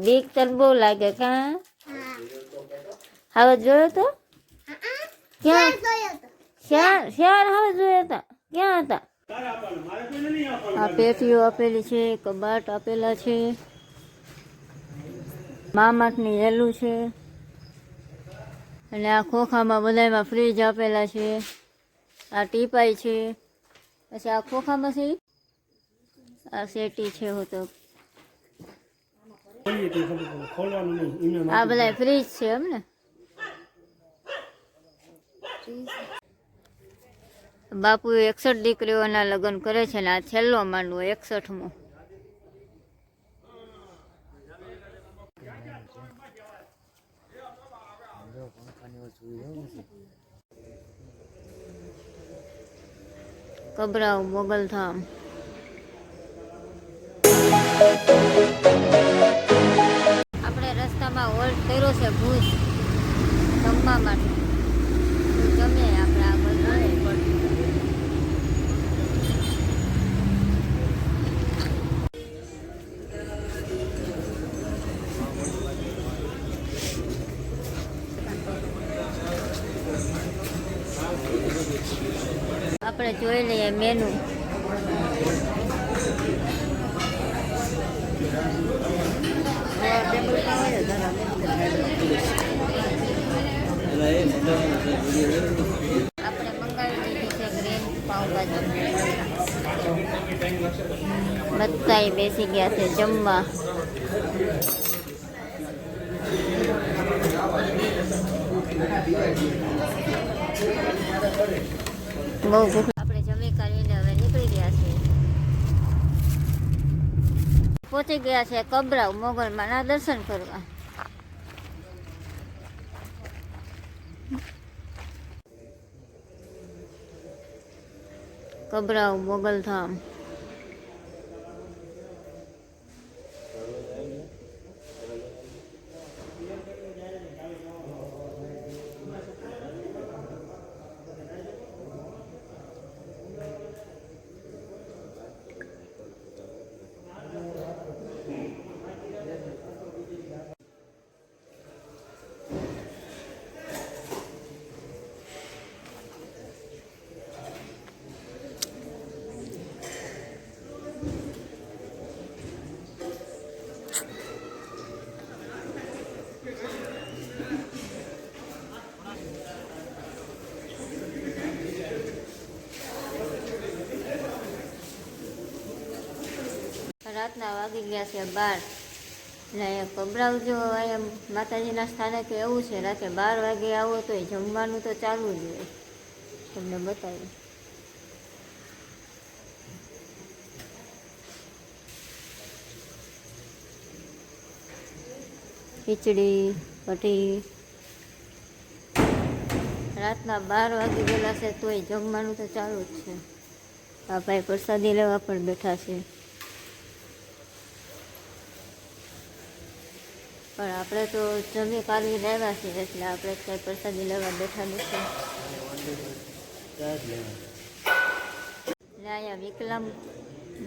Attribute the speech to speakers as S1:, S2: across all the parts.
S1: બીક તને બહુ લાગે કા? હવે જોયો તો ક્યાં? શિયાળ હવે જોયા હતા ક્યાં હતા? આ પેટીઓ આપેલી છે, કબાટ આપેલા છે, મામાટની હેલું છે, અને આ ખોખામાં બધામાં ફ્રીજ આપેલા છે. આ ટીપાઈ છે, પછી આ ખોખામાં છે, આ શેટી છે હોતો. આ બધા ફ્રીજ છે એમ ને. બાપુ 61 દીકરીઓના લગ્ન કરે છે ને આ છેલ્લો માંડવો 61મો. કબરાવ મોગલધામ. આપણે રસ્તામાં હોલ્ટ કર્યો છે ભુજ જમવા માટે. જમીએ આપણે આગળ જોઈએ. આપણે જોઈ લઈએ મેનુ. આપણે મંગાવી દીધી છે ગ્રીન પાઉંભાજી. બધા બેસી ગયા છે જમવા. બહુ ભૂખ. આપણે જમી કરીને હવે નીકળી ગયા છીએ. પહોંચી ગયા છે કબરાવ મોગલમાના દર્શન કરવા. કબરાવ મોગલધામ. રાતના વાગી ગયા છે 12. ને અહીંયા કબરાવ જો અહીંયા માતાજીના સ્થાને તો એવું છે રાતે 12 વાગે આવો તો જમવાનું તો ચાલુ જ હોય. તમને બતાવી ખીચડી કઢી. રાતના 12 વાગી ગયેલા છે તોય જમવાનું તો ચાલુ જ છે. આ ભાઈ પ્રસાદી લેવા પણ બેઠા છે. પણ આપણે તો જમી કાઢી લાવ્યા છીએ એટલે આપણે કઈ પ્રસાદી લેવા બેઠા નથી. અહીંયા વિકલાંગ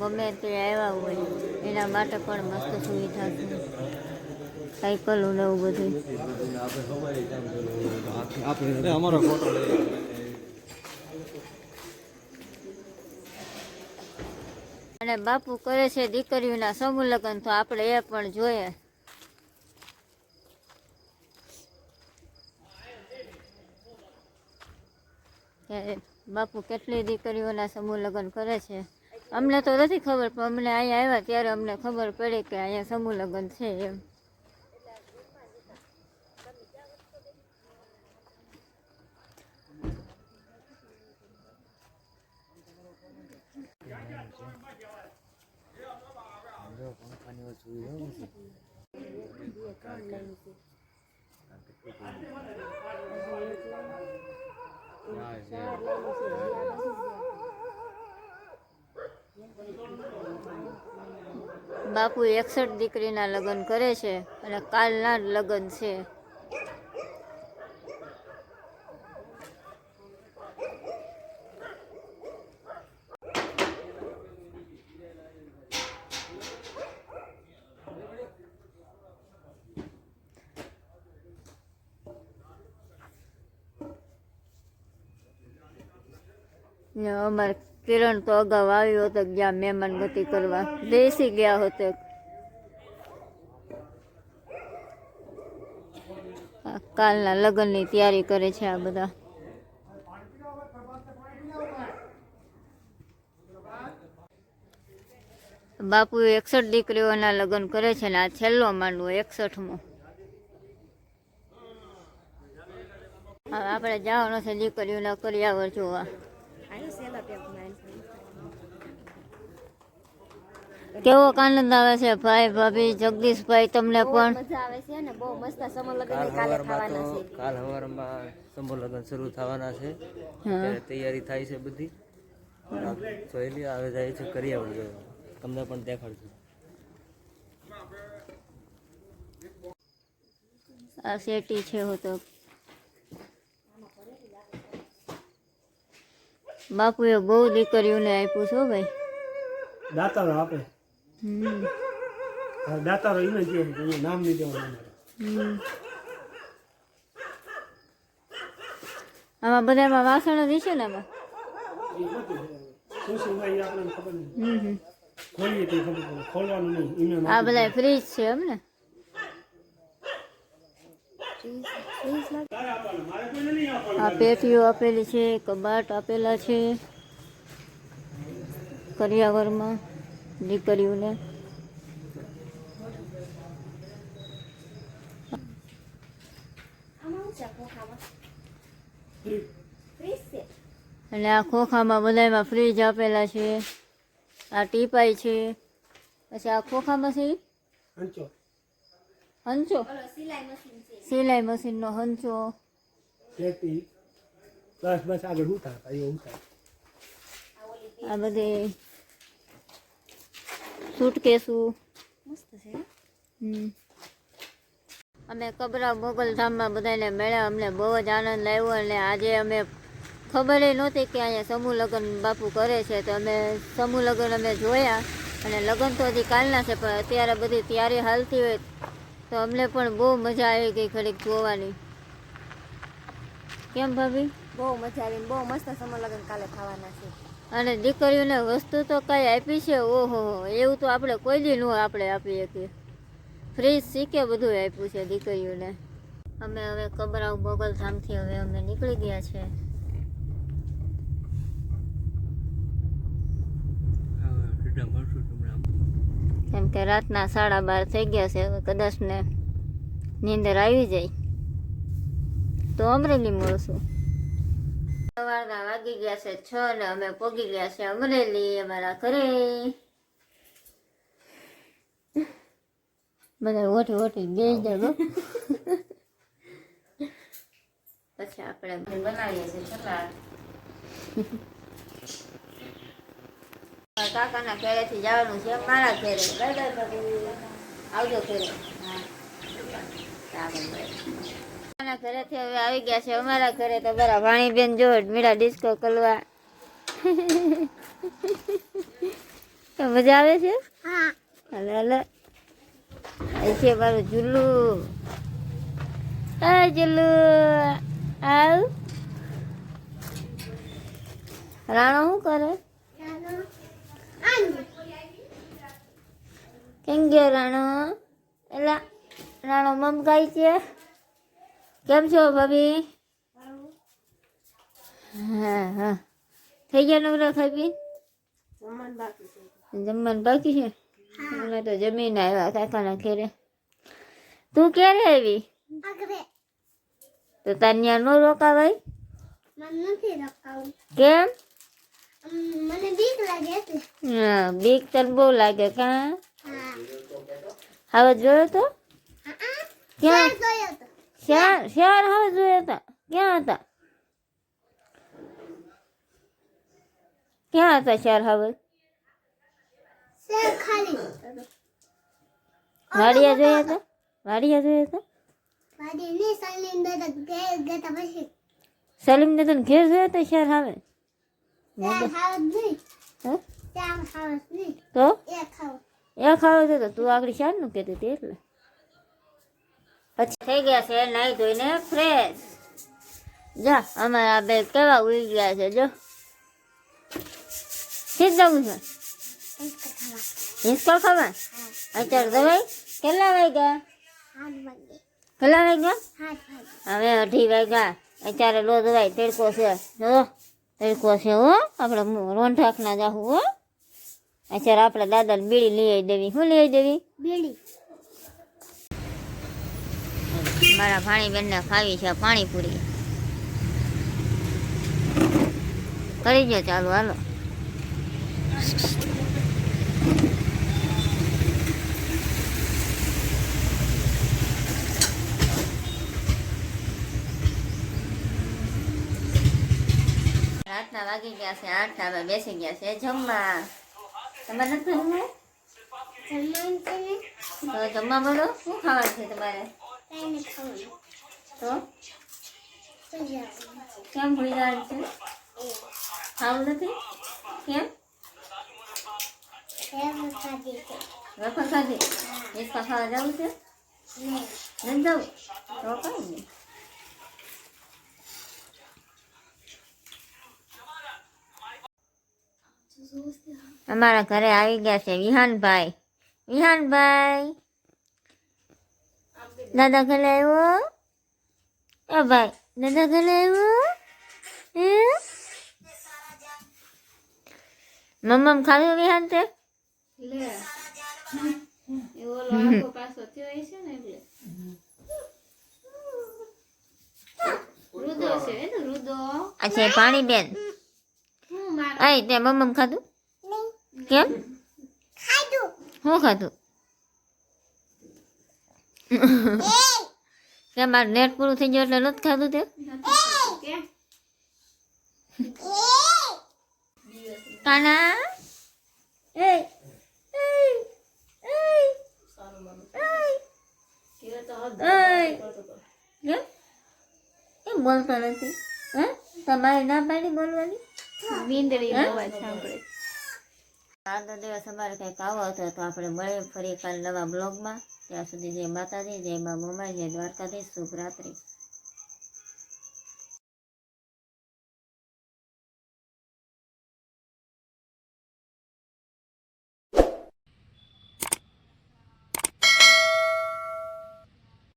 S1: ગમે તે આવ્યા હોય એના માટે પણ મસ્ત સુવિધા છે. સાયકલો ને એવું બધું. અને બાપુ કરે છે દીકરીઓના સમૂહ લગ્ન તો આપણે એ પણ જોઈએ. બાપુ કેટલી દીકરીઓના સમૂહ લગ્ન કરે છે. અમને તો નથી ખબર પણ અમને અહીંયા આવ્યા ત્યારે અમને ખબર પડી કે અહીંયા સમૂહ લગ્ન છે એમ. બાપુ 61 દીકરીના લગ્ન કરે છે અને કાલના જ લગ્ન છે. ને અમારે કિરણ તો અગાઉ આવ્યો હતો જ્યાં મહેમાન ગતિ કરવા બેસી ગયા હતો. કાલના લગ્નની તૈયારી કરે છે આ બધા. બાપુ 61 દીકરીઓના લગ્ન કરે છે ને આ છેલ્લો માંડવો 61મો. હવે આપણે જવાનો છે દીકરીઓના કરિયાવર જોવા. કેવો આનંદ આવે છે ભાઈ ભાભી જગદીશભાઈ તમને પણ?
S2: મજા આવે છે ને બહુ મસ્ત સમૂહ લગ્ન કાલે થવાના છે.
S3: કાલ સવારમાં સમૂહ લગ્ન શરૂ થવાના છે. ત્યારે તૈયારી થાય છે બધી. જોઈ આવે જાય છે કરિયાવર જોવા. તમને પણ દેખાડશું.
S1: આ શેટી છે તો બાપુએ બહુ દીકરીઓને આપ્યું છો ભાઈ.
S4: દાતારો આપે. દાતારો એને કહે નામ નહીં દેવાનું.
S1: આમાં બધામાં વાસણ જ છે ને આમાં. આ બધા ફ્રીજ છે એમ ને. આ પેટીઓ આપેલી છે, કબાટ આપેલા છે કરિયાવરમાં દીકરીઓને. અને આ ખોખામાં બધામાં ફ્રીજ આપેલા છે. આ ટીપાઈ છે. પછી આ ખોખામાં છે હંચો, સિલાઈ મશીનનો હંચો. આ બધી સુટકેસું મસ્ત છે. અમે કબરા મોગલધામમાં બધાને મળ્યા. અમને બહુ જ આનંદ આવ્યો. અને આજે અમે ખબર નહોતી કે અહીંયા સમૂહ લગ્ન બાપુ કરે છે. તો અમે સમૂહ લગ્ન અમે જોયા. અને લગ્ન તો હજી કાલના છે પણ અત્યારે બધી તૈયારી હાલતી હોય તો અમને પણ બહુ મજા આવી ગઈ ઘડીક જોવાની. કેમ ભાભી?
S2: બહુ મજા આવી. બહુ મસ્ત સમૂહ લગ્ન કાલે થવાના છે.
S1: અને દીકરીઓને વસ્તુ તો કઈ આપી છે ઓહો, એવું તો આપણે કોઈ દી ન આપણે આપી શકીએ. ફ્રીજ શીખે બધું આપ્યું છે દીકરીઓને. અમે હવે કબરાવ મોગલધામથી હવે અમે નીકળી ગયા છે. કેમ કે રાતના 12:30 થઈ ગયા છે. હવે કદાચ ને નીંદર આવી જાય તો અમરેલી મળશું. સવારના વાગી ગયા છે 6 ને અમે પહોંચી ગયા છે અમરેલી અમારા ઘરે. બધા ઓઠી બે જાય. પછી આપણે બનાવીએ છીએ સલાડ. કાકાના ઘરેથી જવાનું છે મારા ઘરે. આવજો ઘરે. કાકાના ઘરેથી હવે આવી ગયા છે અમારા ઘરે. તો બરા ભાણીબેન જો મીઠા ડિસ્કો કરવા. મજા આવે છે. હાલે હાલે છે મારું જુલ્લુ. હા જુલ્લુ આવ. રાણો શું કરે? કેમ ગયો રાણો? એલા રાણો મમ ગાય છે. કેમ છો ભાભી? હા હા થઈ ગયા નવરા ખાઈ પી? જમવાનું બાકી છે. અમે તો જમીને આવ્યા કાકાના ઘરે. તું ક્યારે આવી? તો તાન્યા નો રોકાવાય? કેમ?
S2: મને બીક લાગે છે.
S1: હા બીક તને બહુ લાગે કા? હવે જોયો તો? ક્યાં શેર હવે જોયા હતા? ક્યાં હતા? ક્યાં હતા શેર હવે? વાડિયા જોયા હતા? વાડિયા જોયા હતા? સલીમ ને તને ઘેર જોયા હતા શેર હવે? તો એ ખાવ તો તું આગળ શાર નું કહેતી હતી એટલે. પછી થઈ ગયા છે નાઈ ધોઈને ફ્રેશ. જા અમારા બે કેવા ઉઈ ગયા છે જો. શીત જવું છે હિંચકો ખાવા અત્યારે દવાઈ કેટલા વાગ્યા કેટલા વાગ્યા હવે 2:30 વાગ્યા અત્યારે લો દવાઈ તડકો છે જો તડકો છે હો આપણે રોંઢાક ના જાહું હો અત્યારે આપણે દાદાને બીડી લઈ આવી દેવી શું લઈ આવી દેવી
S2: બીડી
S1: મારા ભાણીબેનને ખાવી છે પાણીપુરી કરી દો ચાલુ હાલો રાતના વાગી ગયા છે 8 હવે બેસી ગયા છે જમવા તમારે નથી જમવું તો જમવા બોલો શું ખાવાનું છે તમારે તો કેમ ભૂલી જવાનું છે ખાવું નથી કેમ વેફર ખાધી હિંચકા ખાવા જવું છે નથી જવું તો કઈ નહીં અમારા ઘરે આવી ગયા છે વિહાનભાઈ દાદા ઘરે આવ્યો એ ભાઈ દાદા ઘરે આવ્યો મમ્મમ ખાધું વિહાન તે અચ્છા પાણી બેન આય તે મમ્મમ ખાધું કેમ શું ખાધું કેમ મારું નેટ પૂરું થઈ ગયું એટલે નથી ખાધું તે કાના એ કેમ બોલતો નથી હે તમારે ના પાડી બોલવાની આજનો દિવસ અમારે કંઈક આવો હતો તો આપણે મળીએ ફરી કાલ નવા બ્લોગમાં ત્યાં સુધી જય માતાજી જય મા મોમાઈ જય દ્વારકાધીશ શુભ રાત્રિ